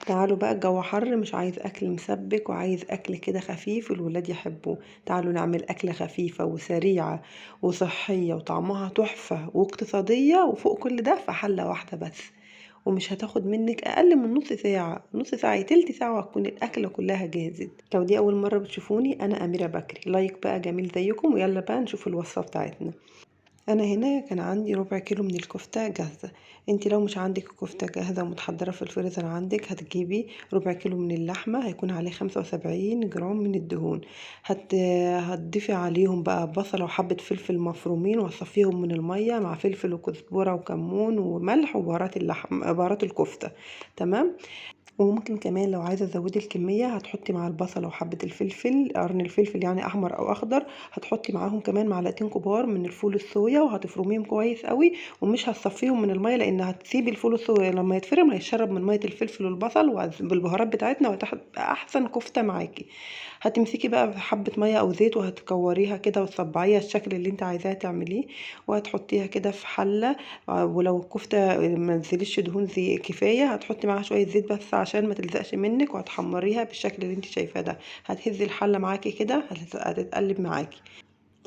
تعالوا بقى، الجو حر مش عايز اكل مسبك وعايز اكل كده خفيف الولاد يحبوه. تعالوا نعمل اكلة خفيفة وسريعة وصحية وطعمها تحفة واقتصادية، وفوق كل ده في حلة واحدة بس. ومش هتاخد منك اقل من نص ساعة، نص ساعة يا تلت ساعة وهتكون الاكلة كلها جاهزة. لو دي اول مرة بتشوفوني، انا اميرة بكري، لايك بقى جميل زيكم، ويلا بقى نشوف الوصفة بتاعتنا. انا هنا كان عندي ربع كيلو من الكفتة جاهزة. انت لو مش عندك الكفتة جاهزة ومتحضرة في الفريزر عندك، هتجيبي ربع كيلو من اللحمة، هيكون عليه 75 جرام من الدهون. هتضيفي عليهم بقى بصلة وحبة فلفل مفرومين، وهتصفيهم من المية مع فلفل وكزبرة وكمون وملح وبهارات اللحم، بهارات الكفتة. تمام. وممكن كمان لو عايزة تزودي الكمية، هتحطي مع البصلة وحبة الفلفل، قرن الفلفل يعني احمر او اخضر، هتحطي معاهم كمان معلقتين كبار من الفول الصويا، وهتفرميهم كويس قوي. ومش هتصفيهم من المية، لان هتسيبي الفول الصويا لما يتفرم هيشرب من مية الفلفل والبصل بالبهارات بتاعتنا، وهتبقى احسن كفتة معاكي. هتمسكي بقى في حبة مية او زيت، وهتكوريها كده وتصبعيها الشكل اللي انت عايزاه تعمليه، وهتحطيها كده في حلة. ولو الكفتة ما نزلتش دهون زي كفاية، هتحطي معاها شوية زيت بس عشان ما تلزقش منك، وهتحمريها بالشكل اللي انت شايفاه ده. هتهزي الحلة معاكي كده، هتتقلب معاكي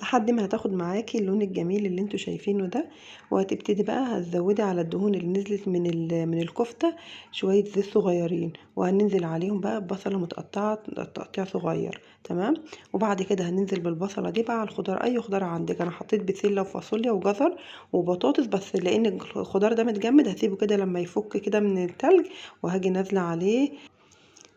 لحد ما هتاخد معاكي اللون الجميل اللي انتوا شايفينه ده. وهتبتدي بقى هتزودي على الدهون اللي نزلت من الكفتة شوية زيت صغيرين، وهننزل عليهم بقى ببصلة متقطعة تقطيع صغير. تمام. وبعد كده هننزل بالبصلة دي بقى على الخضار، اي خضار عندك. انا حطيت بسلة وفاصوليا وجزر وبطاطس، بس لان الخضار ده متجمد هسيبه كده لما يفك كده من التلج. وهاجي نازلة عليه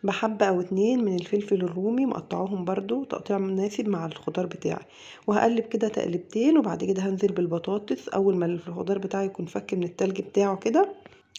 بحبة او اتنين من الفلفل الرومي، مقطعوهم برضو تقطيع مناسب مع الخضار بتاعي. وهقلب كده تقلبتين، وبعد كده هنزل بالبطاطس اول ما الخضار بتاعي يكون فك من التلج بتاعه كده.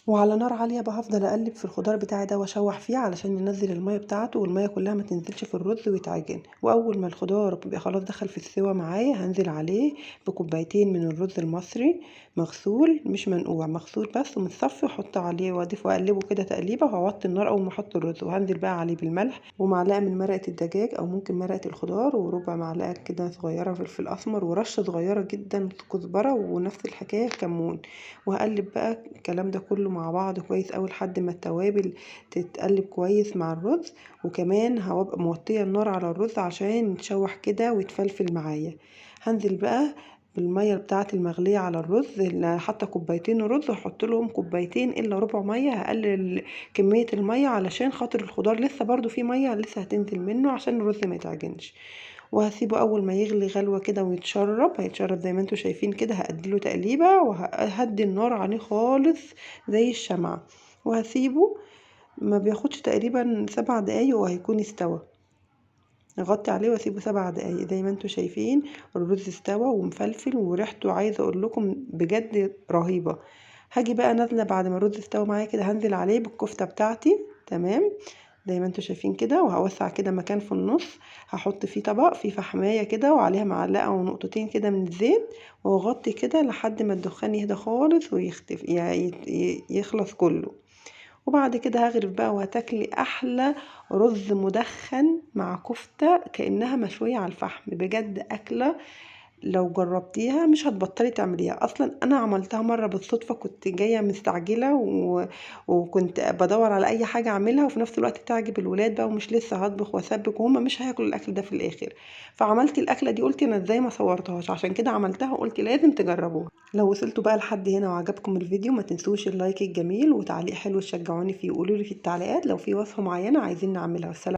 وعلى نار عالية بقى هفضل اقلب في الخضار بتاعي ده واشوح فيه علشان ينزل المية بتاعته، والمية كلها ما تنزلش في الرز ويتعجن. واول ما الخضار بيبقى خلاص دخل في السوا معايا، هنزل عليه بكوبايتين من الرز المصري، مغسول مش منقوع، مغسول بس ومتصفي، واحط عليه واضيف واقلبه كده تقليبه، وهوطي النار اول ما احط الرز. وهنزل بقى عليه بالملح ومعلقة من مرقة الدجاج او ممكن مرقة الخضار، وربع معلقة كده صغيرة فلفل اسمر، ورشة صغيرة جدا كزبرة، ونفس الحكاية كمون. وهقلب بقى الكلام ده كله مع بعض كويس اوي لحد ما التوابل تتقلب كويس مع الرز. وكمان هبقى موطيه النار على الرز عشان يتشوح كده ويتفلفل معايا. هنزل بقى بالميه بتاعه المغليه على الرز، اللي حاطه كوبايتين رز هحط لهم كوبايتين الا ربع ميه، هقلل كميه الميه علشان خاطر الخضار لسه برضو فيه ميه لسه هتنزل منه عشان الرز ما يتعجنش. وهسيبه اول ما يغلي غلوة كده ويتشرب، هيتشرب زي ما انتوا شايفين كده. هأديله تقليبة وهدي النار عليه خالص زي الشمعة، وهسيبه ما بياخدش تقريبا 7 دقايق وهيكون استوى. اغطي عليه واسيبه 7 دقايق زي ما انتوا شايفين. الرز استوى ومفلفل وريحته عايزه اقول لكم بجد رهيبه. هاجي بقى نازله بعد ما الرز استوى معايا كده، هنزل عليه بالكفته بتاعتي. تمام. زي ما انتوا شايفين كده، وهوسع كده مكان في النص، هحط فيه طبق فيه فحمايه كده وعليها معلقه ونقطتين كده من الزيت، واغطي كده لحد ما الدخان يهدى خالص ويختفي، يعني يخلص كله. وبعد كده هغرف بقى، وهتاكلي احلى رز مدخن مع كفتة كأنها مشوية على الفحم. بجد اكلة لو جربتيها مش هتبطلي تعمليها. اصلا انا عملتها مرة بالصدفة، كنت جاية مستعجلة وكنت بدور على اي حاجة اعملها وفي نفس الوقت تعجب الولاد بقى، ومش لسه هطبخ واسبك وهم مش هياكلوا الاكل ده في الاخر. فعملت الاكلة دي، قلت انا ازاي ما صورتهاش، عشان كده عملتها وقلت لازم تجربوها. لو وصلتوا بقى لحد هنا وعجبكم الفيديو، ما تنسوش اللايك الجميل وتعليق حلو تشجعوني فيه، وقولوا لي في التعليقات لو في وصفة معينة عايزين نعملها. والسلام.